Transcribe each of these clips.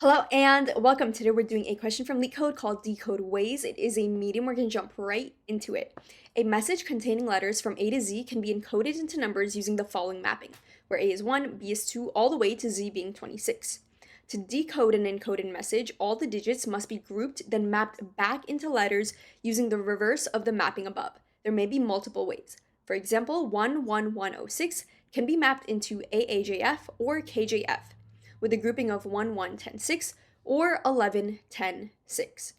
Hello and welcome. Today we're doing a question from LeetCode called Decode Ways. It is a medium. We're going to jump right into it. A message containing letters from A to Z can be encoded into numbers using the following mapping, where A is 1, B is 2, all the way to Z being 26. To decode an encoded message, all the digits must be grouped, then mapped back into letters using the reverse of the mapping above. There may be multiple ways. For example, 11106 can be mapped into AAJF or KJF, with a grouping of 1, 1, 10, 6, or 11, 10, 6.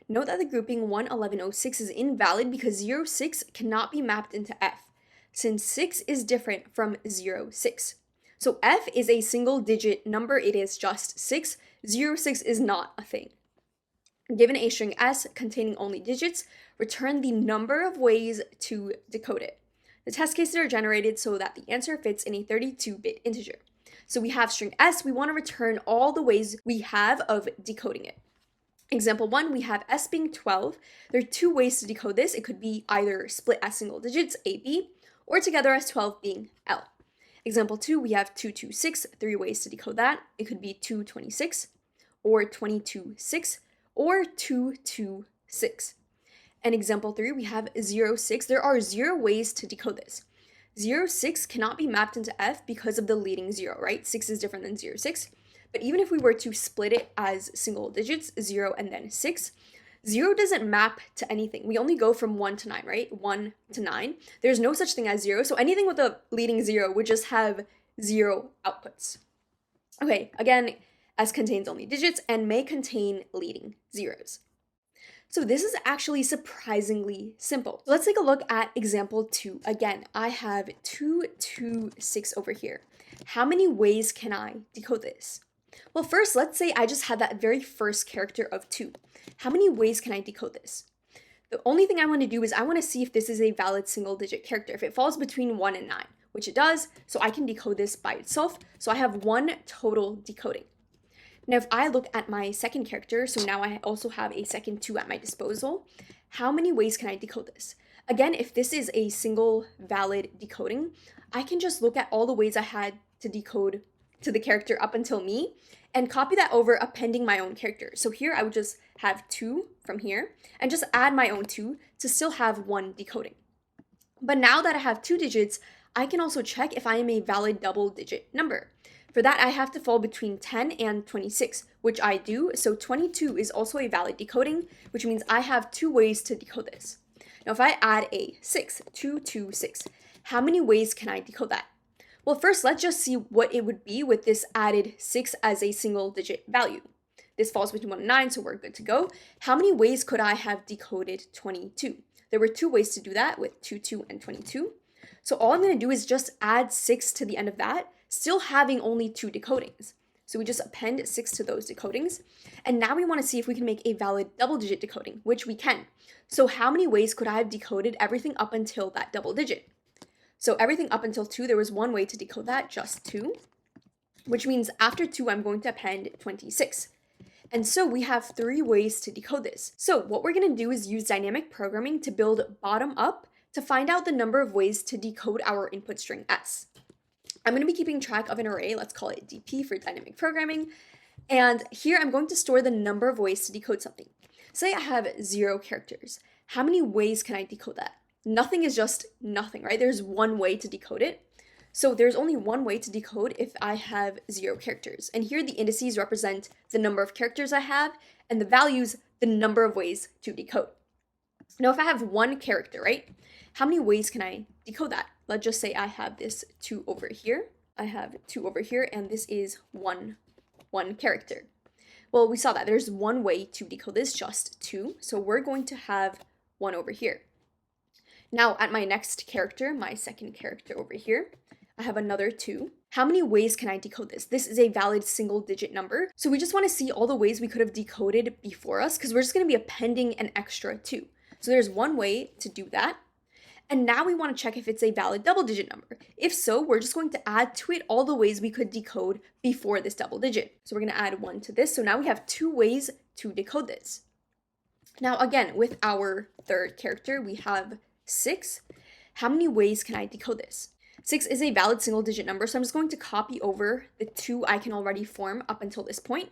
Note that the grouping 1, 11, 06 is invalid because 0, 6 cannot be mapped into F, since 6 is different from 0, 6. So F is a single digit number, it is just 6. 0, 6 is not a thing. Given a string S containing only digits, return the number of ways to decode it. The test cases are generated so that the answer fits in a 32-bit integer. So we have string S, we want to return all the ways we have of decoding it. Example 1, we have S being 12. There are two ways to decode this. It could be either split as single digits, AB, or together as 12 being L. Example 2, we have 226, three ways to decode that. It could be 226, or 226, or 226. And example 3, we have 0, 6. There are 0 ways to decode this. 0, 6 cannot be mapped into F because of the leading 0, right? 6 is different than 0, 6. But even if we were to split it as single digits, 0 and then 6, 0 doesn't map to anything. We only go from 1 to 9, right? 1 to 9. There's no such thing as 0, so anything with a leading 0 would just have 0 outputs. Okay, again, S contains only digits and may contain leading zeros. So this is actually surprisingly simple. Let's take a look at example 2. Again, I have 226 over here. How many ways can I decode this? Well, first, let's say I just had that very first character of 2. How many ways can I decode this? The only thing I want to do is I want to see if this is a valid single digit character, if it falls between 1 and 9, which it does, so I can decode this by itself. So I have 1 total decoding. Now, if I look at my second character, so now I also have a second 2 at my disposal, how many ways can I decode this? Again, if this is a single valid decoding, I can just look at all the ways I had to decode to the character up until me and copy that over, appending my own character. So here I would just have 2 from here and just add my own 2 to still have 1 decoding. But now that I have 2 digits, I can also check if I am a valid double digit number. For that, I have to fall between 10 and 26, which I do, so 22 is also a valid decoding, which means I have 2 ways to decode this. Now, if I add a 6, 2, 2, 6, how many ways can I decode that? Well, first, let's just see what it would be with this added 6 as a single digit value. This falls between 1 and 9, so we're good to go. How many ways could I have decoded 22? There were 2 ways to do that with 2, 2, and 22. So all I'm going to do is just add 6 to the end of that, still having only 2 decodings. So we just append 6 to those decodings. And now we want to see if we can make a valid double digit decoding, which we can. So how many ways could I have decoded everything up until that double digit? So everything up until 2, there was 1 way to decode that, just 2, which means after 2, I'm going to append 26. And so we have 3 ways to decode this. So what we're going to do is use dynamic programming to build bottom up to find out the number of ways to decode our input string S. I'm going to be keeping track of an array, let's call it DP for dynamic programming, and here I'm going to store the number of ways to decode something. Say I have 0 characters. How many ways can I decode that? Nothing is just nothing, right? There's 1 way to decode it. So there's only 1 way to decode if I have 0 characters. And here the indices represent the number of characters I have, and the values, the number of ways to decode. Now, if I have 1 character, right? How many ways can I decode that? Let's just say I have this 2 over here. I have 2 over here, and this is one character. Well, we saw that there's 1 way to decode this, just 2. So we're going to have 1 over here. Now, at my next character, my second character over here, I have another 2. How many ways can I decode this? This is a valid single digit number. So we just want to see all the ways we could have decoded before us, because we're just going to be appending an extra 2. So there's 1 way to do that. And now we want to check if it's a valid double digit number. If so, we're just going to add to it all the ways we could decode before this double digit. So we're going to add 1 to this. So now we have 2 ways to decode this. Now again, with our third character, we have 6. How many ways can I decode this? 6 is a valid single digit number, so I'm just going to copy over the 2 I can already form up until this point.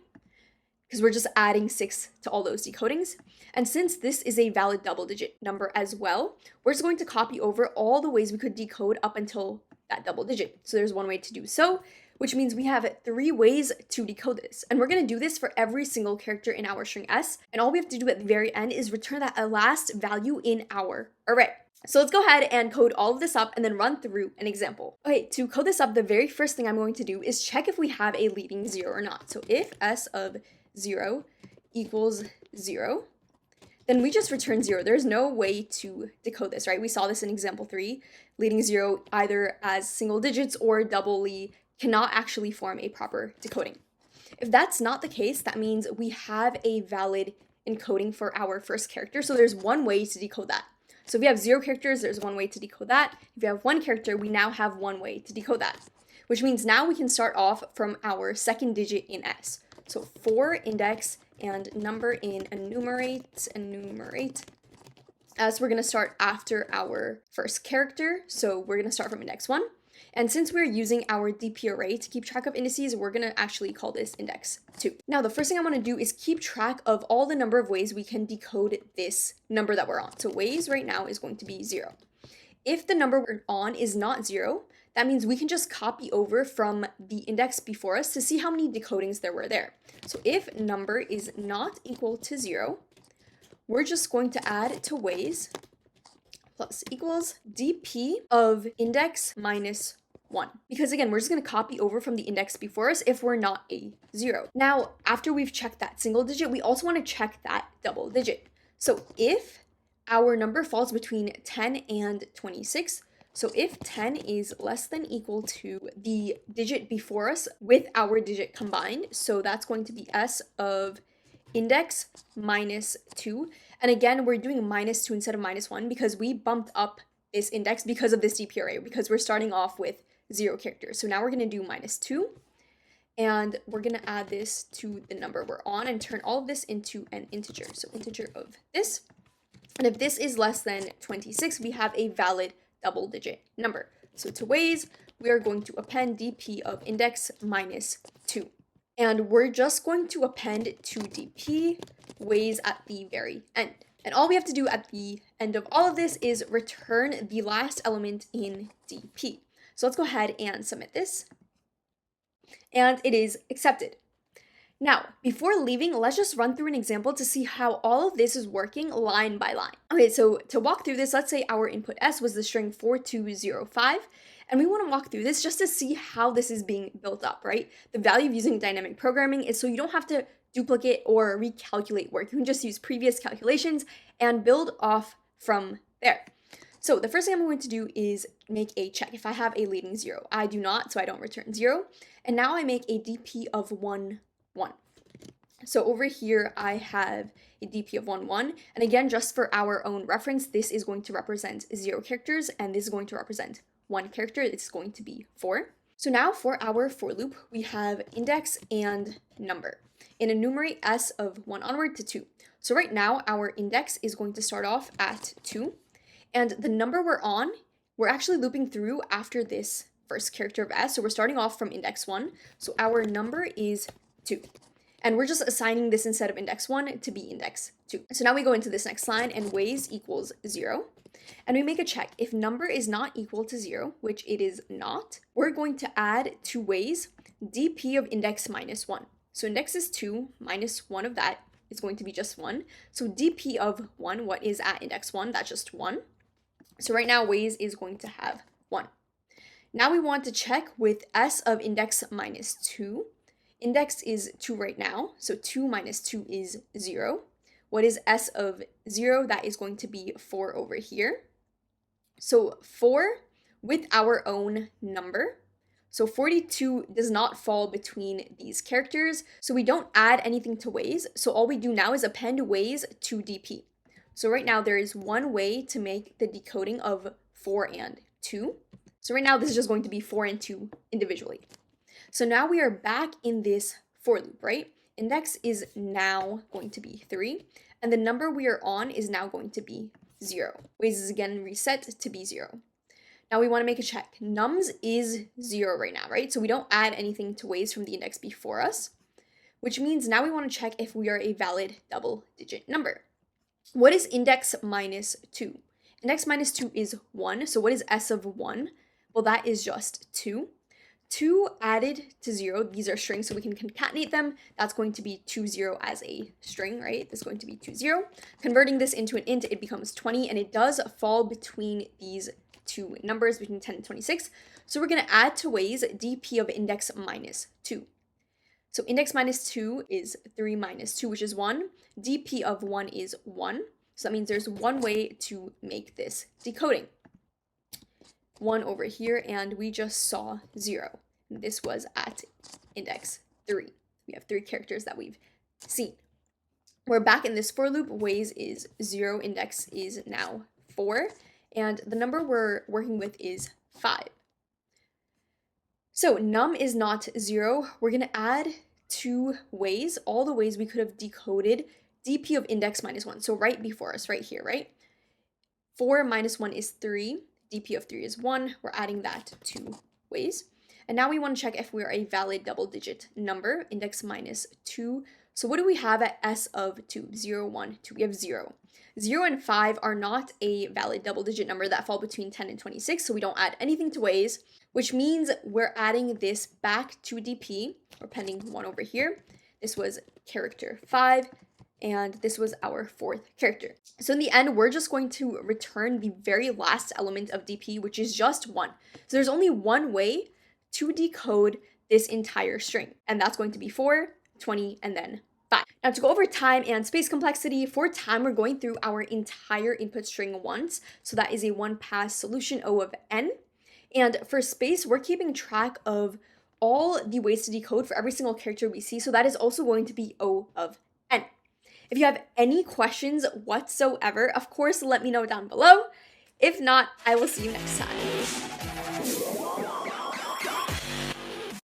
because we're just adding 6 to all those decodings. And since this is a valid double-digit number as well, we're just going to copy over all the ways we could decode up until that double digit. So there's one way to do so, which means we have 3 ways to decode this. And we're going to do this for every single character in our string S. And all we have to do at the very end is return that last value in our array. So let's go ahead and code all of this up and then run through an example. Okay, to code this up, the very first thing I'm going to do is check if we have a leading 0 or not. So if S of 0 equals 0, then we just return 0. There's no way to decode this, right? We saw this in example 3. Leading 0 either as single digits or doubly cannot actually form a proper decoding. If that's not the case, that means we have a valid encoding for our first character. So there's one way to decode that. So if you have 0 characters, there's one way to decode that. If you have 1 character, we now have one way to decode that, which means now we can start off from our second digit in S. So for index and number in enumerate. So we're going to start after our first character. So we're going to start from index 1. And since we're using our DP array to keep track of indices, we're going to actually call this index 2. Now, the first thing I want to do is keep track of all the number of ways we can decode this number that we're on. So ways right now is going to be 0. If the number we're on is not 0, that means we can just copy over from the index before us to see how many decodings there were there. So if number is not equal to 0, we're just going to add to ways plus equals dp of index minus 1. Because again, we're just going to copy over from the index before us if we're not a 0. Now, after we've checked that single digit, we also want to check that double digit. So if our number falls between 10 and 26, so if 10 is less than equal to the digit before us with our digit combined, so that's going to be S of index minus 2. And again, we're doing minus 2 instead of minus 1 because we bumped up this index because of this DP array, because we're starting off with 0 characters. So now we're going to do minus 2, and we're going to add this to the number we're on and turn all of this into an integer. So integer of this. And if this is less than 26, we have a valid double digit number. So to ways, we are going to append dp of index minus 2. And we're just going to append to dp ways at the very end. And all we have to do at the end of all of this is return the last element in dp. So let's go ahead and submit this. And it is accepted. Now, before leaving, let's just run through an example to see how all of this is working line by line. Okay, so to walk through this, let's say our input S was the string 4205, and we want to walk through this just to see how this is being built up, right? The value of using dynamic programming is so you don't have to duplicate or recalculate work. You can just use previous calculations and build off from there. So the first thing I'm going to do is make a check if I have a leading 0. I do not, so I don't return 0. And now I make a dp of 1, 1. So over here, I have a dp of 1, 1. And again, just for our own reference, this is going to represent 0 characters, and this is going to represent 1 character. It's going to be 4. So now for our for loop, we have index and number. And enumerate S of 1 onward to 2. So right now, our index is going to start off at 2. And the number we're on, we're actually looping through after this first character of S. So we're starting off from index 1. So our number is 2. And we're just assigning this instead of index 1 to be index 2. So now we go into this next line and ways equals 0. And we make a check. If number is not equal to 0, which it is not, we're going to add to ways dp of index minus 1. So index is 2, minus 1 of that is going to be just 1. So dp of 1, what is at index 1? That's just 1. So right now, ways is going to have 1. Now we want to check with S of index minus 2. Index is 2 right now, so 2 minus 2 is 0. What is S of 0? That is going to be 4 over here. So 4 with our own number. So 42 does not fall between these characters, so we don't add anything to ways. So all we do now is append ways to dp. So right now there is one way to make the decoding of 4 and 2. So right now this is just going to be 4 and 2 individually. So now we are back in this for loop, right? Index is now going to be 3, and the number we are on is now going to be 0. Ways is again reset to be 0. Now we want to make a check. Nums is 0 right now, right? So we don't add anything to ways from the index before us. which means now we want to check if we are a valid double-digit number. What is index minus 2? Index minus 2 is 1, so what is s of 1? Well, that is just 2. 2 added to 0, these are strings, so we can concatenate them. That's going to be 2, 0 as a string, right? This is going to be 2, 0. Converting this into an int, it becomes 20, and it does fall between these two numbers, between 10 and 26. So we're going to add to ways dp of index minus 2. So index minus 2 is 3 minus 2, which is 1. dp of 1 is 1. So that means there's one way to make this decoding. 1 over here, and we just saw 0. This was at index 3. We have 3 characters that we've seen. We're back in this for loop. Ways is 0, index is now 4, and the number we're working with is 5. So num is not 0. We're going to add 2 ways, all the ways we could have decoded dp of index minus 1. So right before us, right here, right? 4 minus 1 is 3. dp of 3 is 1. We're adding that 2 ways. And now we want to check if we are a valid double-digit number, index minus 2. So what do we have at s of 2? 0, 1, 2. We have 0. 0 and 5 are not a valid double-digit number that fall between 10 and 26, so we don't add anything to ways, which means we're adding this back to dp. We're pending 1 over here. This was character 5. And this was our 4th character. So in the end, we're just going to return the very last element of dp, which is just 1. So there's only one way to decode this entire string, and that's going to be 4, 20, and then 5. Now to go over time and space complexity, for time, we're going through our entire input string once. So that is a 1-pass solution, O of n. And for space, we're keeping track of all the ways to decode for every single character we see. So that is also going to be O of n. If you have any questions whatsoever, of course, let me know down below. If not, I will see you next time.